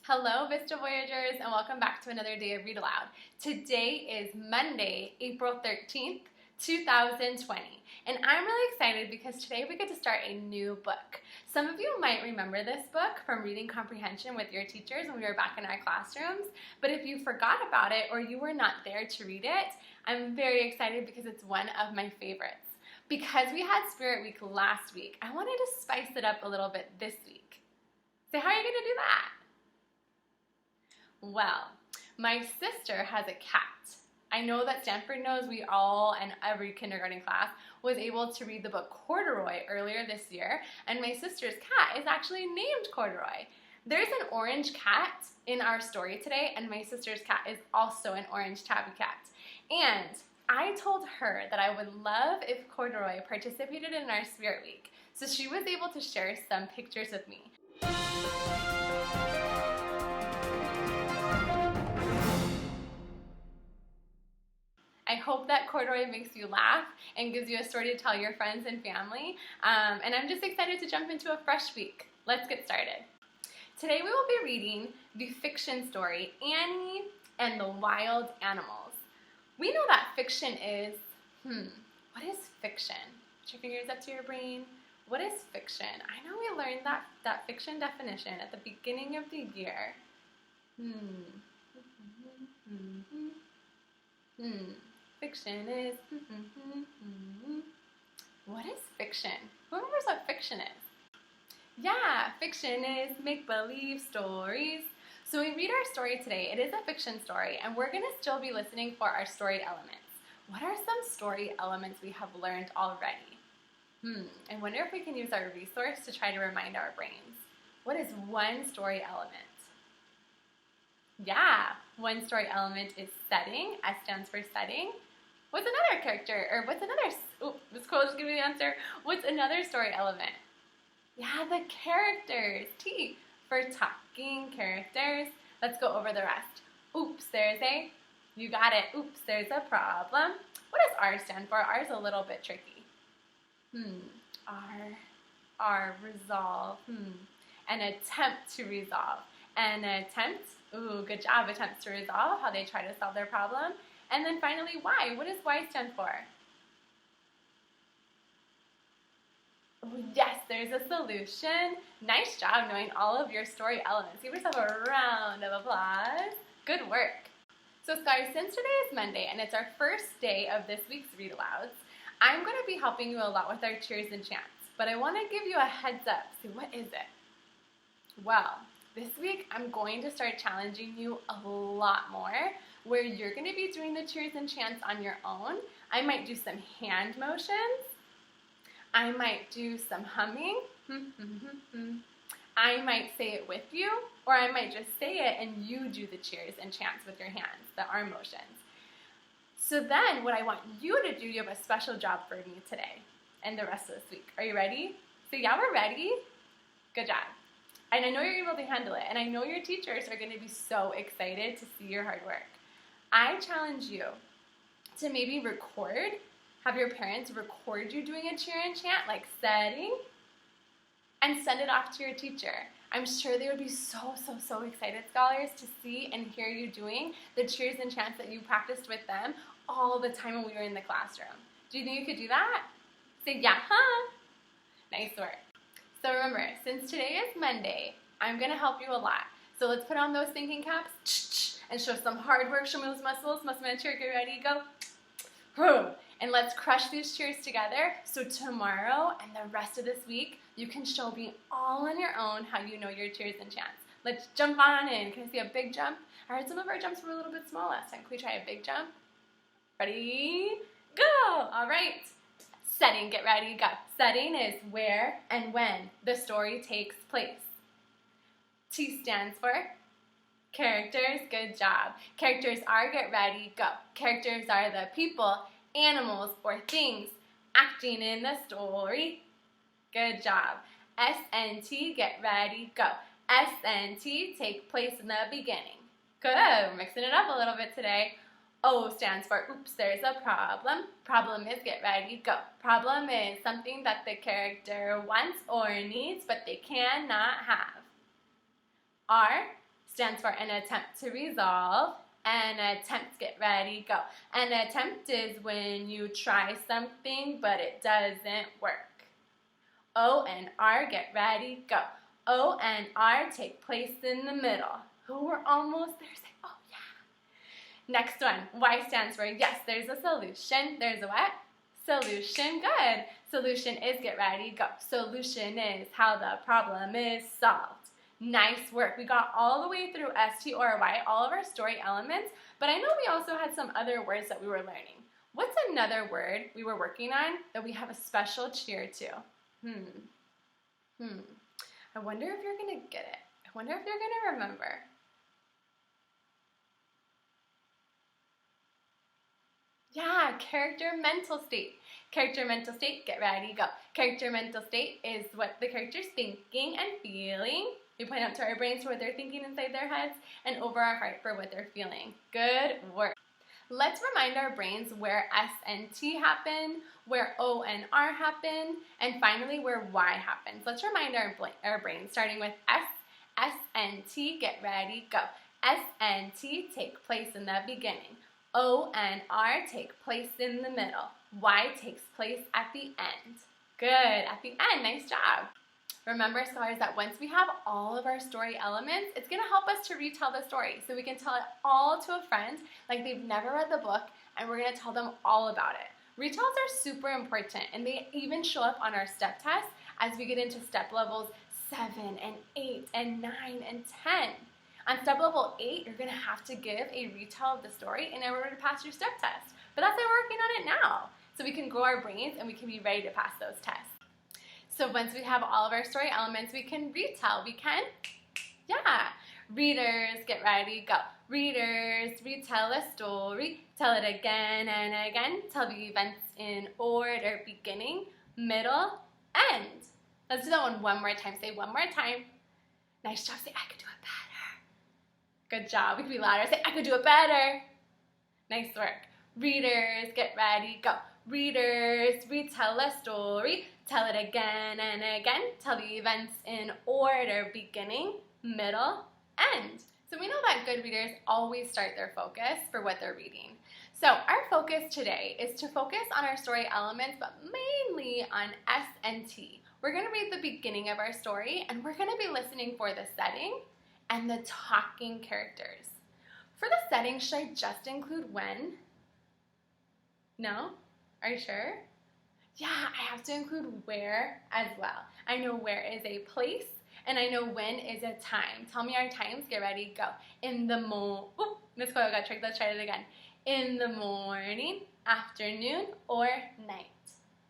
Hello, Vista Voyagers, and welcome back to another day of Read Aloud. Today is Monday, April 13th, 2020, and I'm really excited because today we get to start a new book. Some of you might remember this book from reading comprehension with your teachers when we were back in our classrooms, but if you forgot about it or you were not there to read it, I'm very excited because it's one of my favorites. Because we had Spirit Week last week, I wanted to spice it up a little bit this week. So how are you going to do that? Well, my sister has a cat. I know that Stanford knows we all and every kindergarten class was able to read the book Corduroy earlier this year, and my sister's cat is actually named Corduroy. There's an orange cat in our story today, and my sister's cat is also an orange tabby cat. And I told her that I would love if Corduroy participated in our Spirit Week, so she was able to share some pictures with me. I hope that Corduroy makes you laugh and gives you a story to tell your friends and family. And I'm just excited to jump into a fresh week. Let's get started. Today we will be reading the fiction story, Annie and the Wild Animals. We know that fiction is, what is fiction? Put your fingers up to your brain. What is fiction? I know we learned that fiction definition at the beginning of the year. Fiction is, what is fiction? Who remembers what fiction is? Yeah, fiction is make-believe stories. So we read our story today. It is a fiction story, and we're going to still be listening for our story elements. What are some story elements we have learned already? I wonder if we can use our resource to try to remind our brains. What is one story element? Yeah, one story element is setting. S stands for setting. What's another character, or what's another, Miss Coil just give me the answer. What's another story element? Yeah, the characters. T for talking characters. Let's go over the rest. Oops, there's a, you got it. Oops, there's a problem. What does R stand for? R is a little bit tricky. R, resolve. An attempt to resolve. An attempt, good job, attempts to resolve, how they try to solve their problem. And then finally, Y. What does Y stand for? Yes, there's a solution. Nice job knowing all of your story elements. Give yourself a round of applause. Good work. So guys, since today is Monday and it's our first day of this week's Read Alouds, I'm going to be helping you a lot with our cheers and chants. But I want to give you a heads up. So what is it? Well, this week I'm going to start challenging you a lot more, where you're going to be doing the cheers and chants on your own. I might do some hand motions. I might do some humming. I might say it with you, or I might just say it and you do the cheers and chants with your hands, the arm motions. So then what I want you to do, you have a special job for me today and the rest of this week. Are you ready? So yeah, we're ready. Good job. And I know you're able to handle it, and I know your teachers are going to be so excited to see your hard work. I challenge you to maybe have your parents record you doing a cheer and chant, like setting, and send it off to your teacher. I'm sure they would be so excited, scholars, to see and hear you doing the cheers and chants that you practiced with them all the time when we were in the classroom. Do you think you could do that? Say, yeah, huh? Nice work. So remember, since today is Monday, I'm going to help you a lot. So let's put on those thinking caps and show some hard work. Show me those muscles. Muscle man cheer, get ready, go. And let's crush these cheers together. So tomorrow and the rest of this week, you can show me all on your own how you know your cheers and chants. Let's jump on in. Can I see a big jump? I heard some of our jumps were a little bit small last time. Can we try a big jump? Ready? Go! All right. Setting, get ready, go. Setting is where and when the story takes place. T stands for characters, good job. Characters are, get ready, go. Characters are the people, animals, or things acting in the story. Good job. SNT, get ready, go. SNT, take place in the beginning. Good, we're mixing it up a little bit today. O stands for oops, there's a problem. Problem is, get ready, go. Problem is something that the character wants or needs, but they cannot have. R stands for an attempt to resolve. An attempt, get ready, go. An attempt is when you try something but it doesn't work. O and R, get ready, go. O and R take place in the middle. Oh, we're almost there. Say, oh yeah. Next one, Y stands for yes, there's a solution. There's a what? Solution, good. Solution is, get ready, go. Solution is how the problem is solved. Nice work. We got all the way through S, T, or Y, all of our story elements, but I know we also had some other words that we were learning. What's another word we were working on that we have a special cheer to? I wonder if you're going to get it. I wonder if you're going to remember. Yeah, character mental state. Character mental state, get ready, go. Character mental state is what the character's thinking and feeling. We point out to our brains for what they're thinking inside their heads and over our heart for what they're feeling. Good work. Let's remind our brains where S and T happen, where O and R happen, and finally where Y happens. Let's remind our brains, starting with S and T, get ready, go. S and T take place in the beginning. O and R take place in the middle. Y takes place at the end. Good, at the end, nice job. Remember, scholars, that once we have all of our story elements, it's going to help us to retell the story. So we can tell it all to a friend like they've never read the book, and we're going to tell them all about it. Retells are super important, and they even show up on our step test as we get into step levels 7 and 8 and 9 and 10. On step level 8, you're going to have to give a retell of the story in order to pass your step test. But that's why we're working on it now, so we can grow our brains and we can be ready to pass those tests. So once we have all of our story elements, we can retell. We can? Yeah. Readers, get ready, go. Readers, retell a story. Tell it again and again. Tell the events in order, beginning, middle, end. Let's do that one more time. Say one more time. Nice job. Say, I could do it better. Good job. We can be louder. Say, I could do it better. Nice work. Readers, get ready, go. Readers, retell a story. Tell it again and again. Tell the events in order, beginning, middle, end. So we know that good readers always start their focus for what they're reading. So our focus today is to focus on our story elements, but mainly on S and T. We're going to read the beginning of our story, and we're going to be listening for the setting and the talking characters. For the setting, should I just include when? No? Are you sure? Yeah, I have to include where as well. I know where is a place, and I know when is a time. Tell me our times. Get ready, go. In the Miss Coil got tricked. Let's try it again. In the morning, afternoon, or night.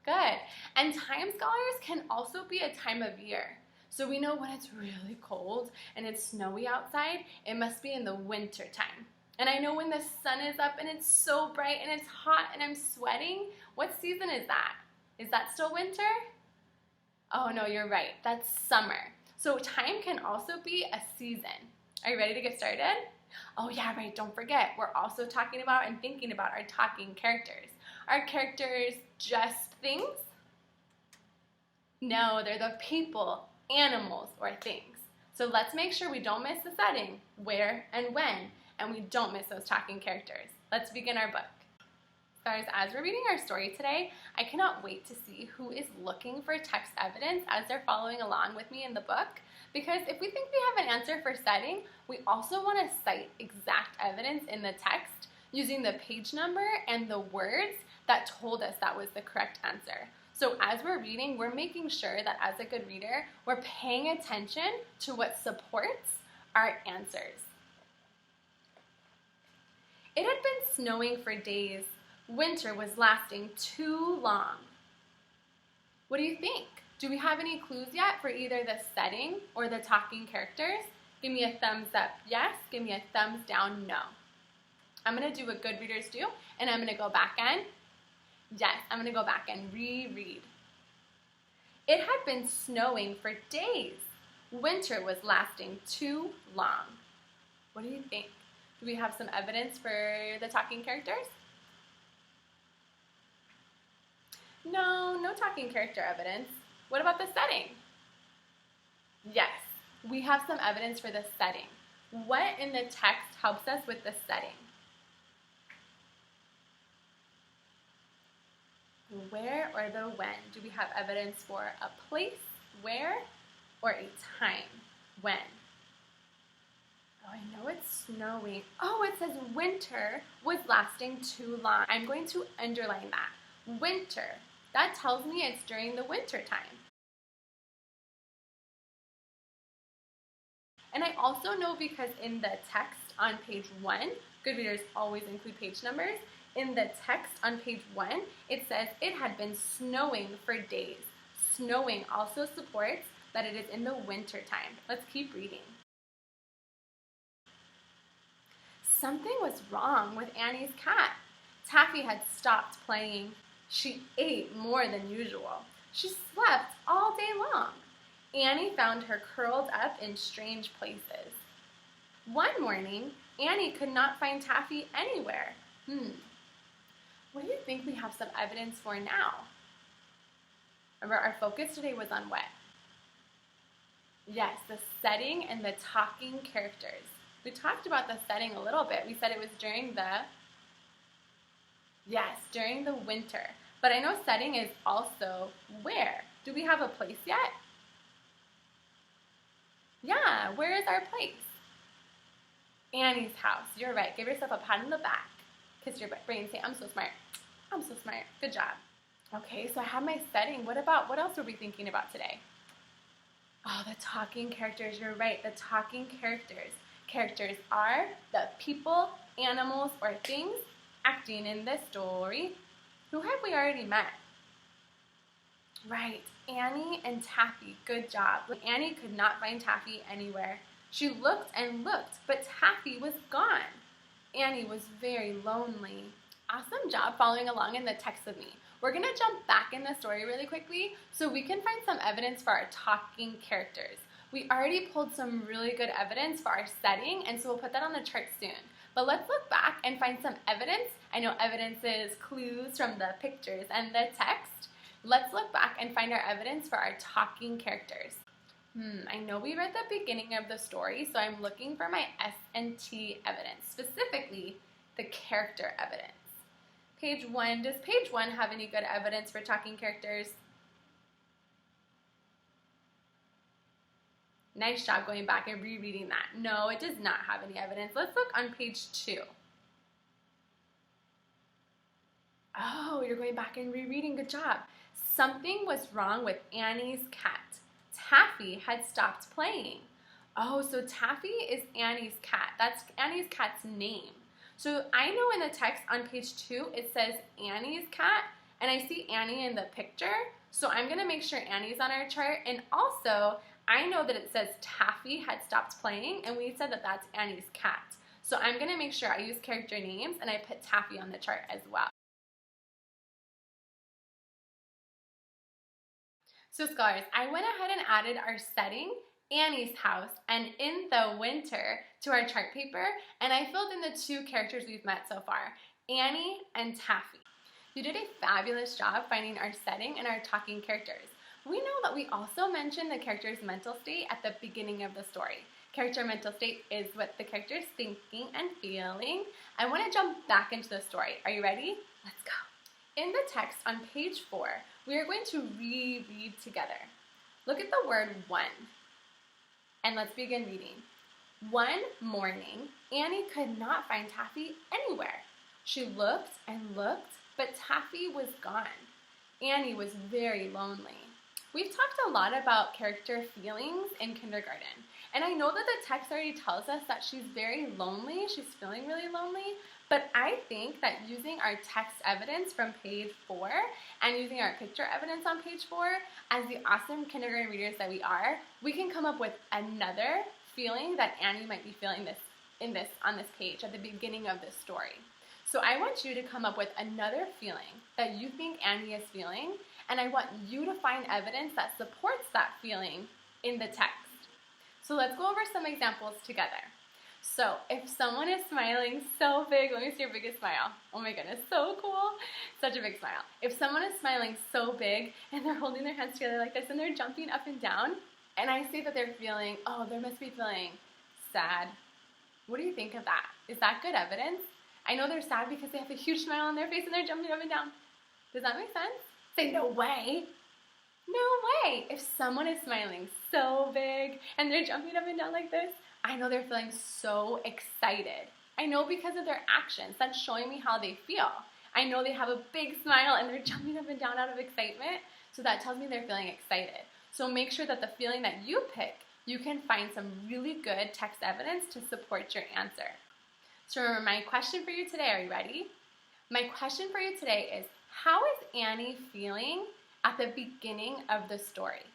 Good. And time, scholars, can also be a time of year. So we know when it's really cold and it's snowy outside, it must be in the winter time. And I know when the sun is up and it's so bright and it's hot and I'm sweating. What season is that? Is that still winter? Oh no, you're right. That's summer. So time can also be a season. Are you ready to get started? Oh yeah, right. Don't forget, we're also talking about and thinking about our talking characters. Are characters just things? No, they're the people, animals, or things. So let's make sure we don't miss the setting, where and when, and we don't miss those talking characters. Let's begin our book. Guys, as we're reading our story today, I cannot wait to see who is looking for text evidence as they're following along with me in the book, because if we think we have an answer for setting, we also want to cite exact evidence in the text using the page number and the words that told us that was the correct answer. So as we're reading, we're making sure that as a good reader, we're paying attention to what supports our answers. It had been snowing for days. Winter was lasting too long. What do you think? Do we have any clues yet for either the setting or the talking characters? Give me a thumbs up, yes. Give me a thumbs down, no. I'm going to do what good readers do, and I'm going to go back and, yes, I'm going to go back and reread. It had been snowing for days. Winter was lasting too long. What do you think? Do we have some evidence for the talking characters? No, no talking character evidence. What about the setting? Yes, we have some evidence for the setting. What What in the text helps us with the setting? Where or the when? Do we have evidence for a place, where, or a time, when? Oh, I know it's snowing. Oh, it says winter was lasting too long. I'm going to underline that. Winter. That tells me it's during the winter time. And I also know because in the text on page 1, good readers always include page numbers. In the text on page 1, it says it had been snowing for days. Snowing also supports that it is in the winter time. Let's keep reading. Something was wrong with Annie's cat. Taffy had stopped playing. She ate more than usual. She slept all day long. Annie found her curled up in strange places. One morning, Annie could not find Taffy anywhere. What do you think we have some evidence for now? Remember, our focus today was on what? Yes, the setting and the talking characters. We talked about the setting a little bit. We said it was during the winter. But I know setting is also where. Do we have a place yet? Yeah, where is our place? Annie's house. You're right. Give yourself a pat on the back. Kiss your brain. Say, I'm so smart. I'm so smart. Good job. Okay, so I have my setting. What else are we thinking about today? Oh, the talking characters. You're right. The talking characters. Characters are the people, animals, or things acting in the story. Who have we already met? Right, Annie and Taffy. Good job. Annie could not find Taffy anywhere. She looked and looked, but Taffy was gone. Annie was very lonely. Awesome job following along in the text with me. We're going to jump back in the story really quickly so we can find some evidence for our talking characters. We already pulled some really good evidence for our setting, and so we'll put that on the chart soon. But let's look back and find some evidence. I know evidence is clues from the pictures and the text. Let's look back and find our evidence for our talking characters. I know we read the beginning of the story, so I'm looking for my S&T evidence, specifically the character evidence. Page 1, does page 1 have any good evidence for talking characters? Nice job going back and rereading that. No, it does not have any evidence. Let's look on page 2. Oh, you're going back and rereading. Good job. Something was wrong with Annie's cat. Taffy had stopped playing. Oh, so Taffy is Annie's cat. That's Annie's cat's name. So I know in the text on page 2 it says Annie's cat, and I see Annie in the picture. So I'm going to make sure Annie's on our chart. And also, I know that it says Taffy had stopped playing, and we said that that's Annie's cat. So I'm going to make sure I use character names, and I put Taffy on the chart as well. So scholars, I went ahead and added our setting, Annie's house, and in the winter to our chart paper, and I filled in the 2 characters we've met so far, Annie and Taffy. You did a fabulous job finding our setting and our talking characters. We know that we also mentioned the character's mental state at the beginning of the story. Character mental state is what the character is thinking and feeling. I want to jump back into the story. Are you ready? Let's go. In the text on page 4, we are going to reread together. Look at the word one, and let's begin reading. One morning, Annie could not find Taffy anywhere. She looked and looked, but Taffy was gone. Annie was very lonely. We've talked a lot about character feelings in kindergarten, and I know that the text already tells us that she's very lonely, she's feeling really lonely, but I think that using our text evidence from page 4 and using our picture evidence on page 4, as the awesome kindergarten readers that we are, we can come up with another feeling that Annie might be feeling on this page at the beginning of this story. So I want you to come up with another feeling that you think Annie is feeling, and I want you to find evidence that supports that feeling in the text. So let's go over some examples together. So if someone is smiling so big, let me see your biggest smile. Oh my goodness, so cool. Such a big smile. If someone is smiling so big and they're holding their hands together like this and they're jumping up and down, and I say that they're feeling, oh, they must be feeling sad, What do you think of that? Is that good evidence? I know they're sad because they have a huge smile on their face and they're jumping up and down. Does that make sense? Say, no way. No way. If someone is smiling so big and they're jumping up and down like this, I know they're feeling so excited. I know because of their actions. That's showing me how they feel. I know they have a big smile and they're jumping up and down out of excitement. So that tells me they're feeling excited. So make sure that the feeling that you pick, you can find some really good text evidence to support your answer. So remember my question for you today. Are you ready? My question for you today is, how is Annie feeling at the beginning of the story?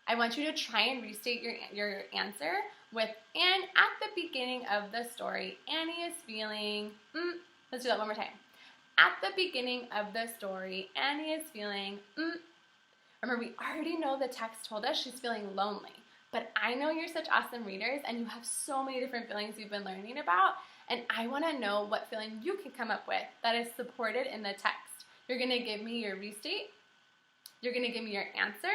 I want you to try and restate your answer with, and at the beginning of the story, Annie is feeling, let's do that one more time. At the beginning of the story, Annie is feeling, Remember, we already know the text told us she's feeling lonely, but I know you're such awesome readers and you have so many different feelings you've been learning about, and I want to know what feeling you can come up with that is supported in the text. You're going to give me your restate, you're going to give me your answer,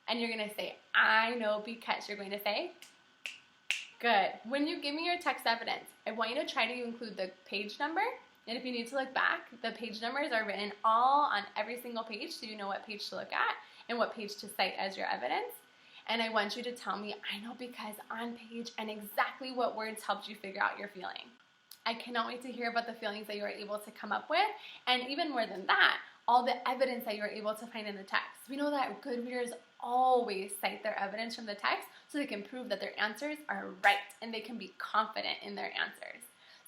and you're going to say, I know because. You're going to say, good. When you give me your text evidence, I want you to try to include the page number, and if you need to look back, the page numbers are written all on every single page so you know what page to look at and what page to cite as your evidence. And I want you to tell me, I know because on page, and exactly what words helped you figure out your feeling. I cannot wait to hear about the feelings that you were able to come up with, and even more than that, all the evidence that you were able to find in the text. We know that good readers always cite their evidence from the text so they can prove that their answers are right and they can be confident in their answers.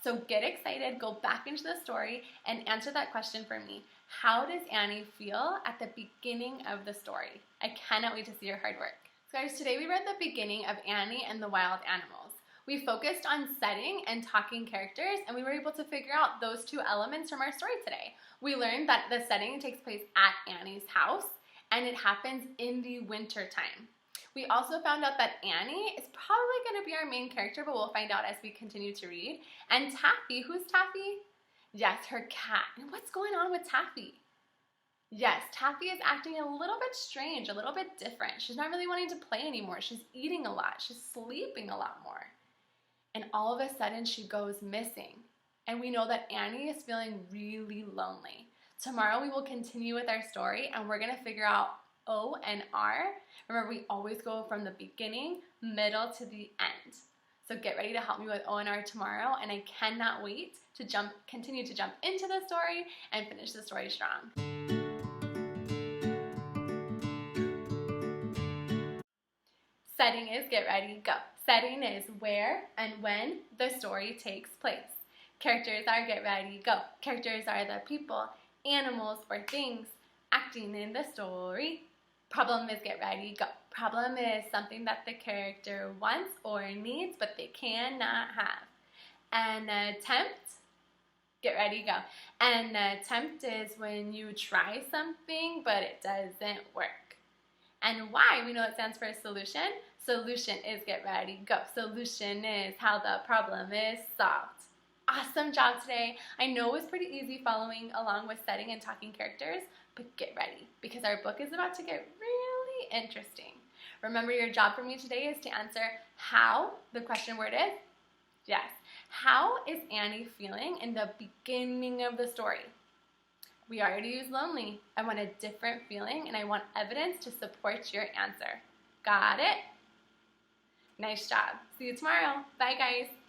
So get excited, go back into the story, and answer that question for me. How does Annie feel at the beginning of the story? I cannot wait to see your hard work. So guys, today we read the beginning of Annie and the Wild Animals. We focused on setting and talking characters, and we were able to figure out those two elements from our story today. We learned that the setting takes place at Annie's house, and it happens in the winter time. We also found out that Annie is probably going to be our main character, but we'll find out as we continue to read. And Taffy, who's Taffy? Yes, her cat. And what's going on with Taffy? Yes, Taffy is acting a little bit strange, a little bit different. She's not really wanting to play anymore. She's eating a lot. She's sleeping a lot more. And all of a sudden, she goes missing. And we know that Annie is feeling really lonely. Tomorrow, we will continue with our story, and we're going to figure out O and R. Remember, we always go from the beginning, middle to the end. So get ready to help me with O and R tomorrow, and I cannot wait to continue to jump into the story and finish the story strong. Setting is get ready, go. Setting is where and when the story takes place. Characters are get ready, go. Characters are the people, animals, or things acting in the story. Problem is get ready, go. Problem is something that the character wants or needs, but they cannot have. An attempt, get ready, go. An attempt is when you try something, but it doesn't work. And why? We know it stands for solution. Solution is get ready, go. Solution is how the problem is solved. Awesome job today. I know it was pretty easy following along with setting and talking characters, but get ready because our book is about to get really interesting. Remember, your job for me today is to answer how, the question word is, yes, how is Annie feeling in the beginning of the story? We already used lonely. I want a different feeling and I want evidence to support your answer. Got it? Nice job. See you tomorrow. Bye, guys.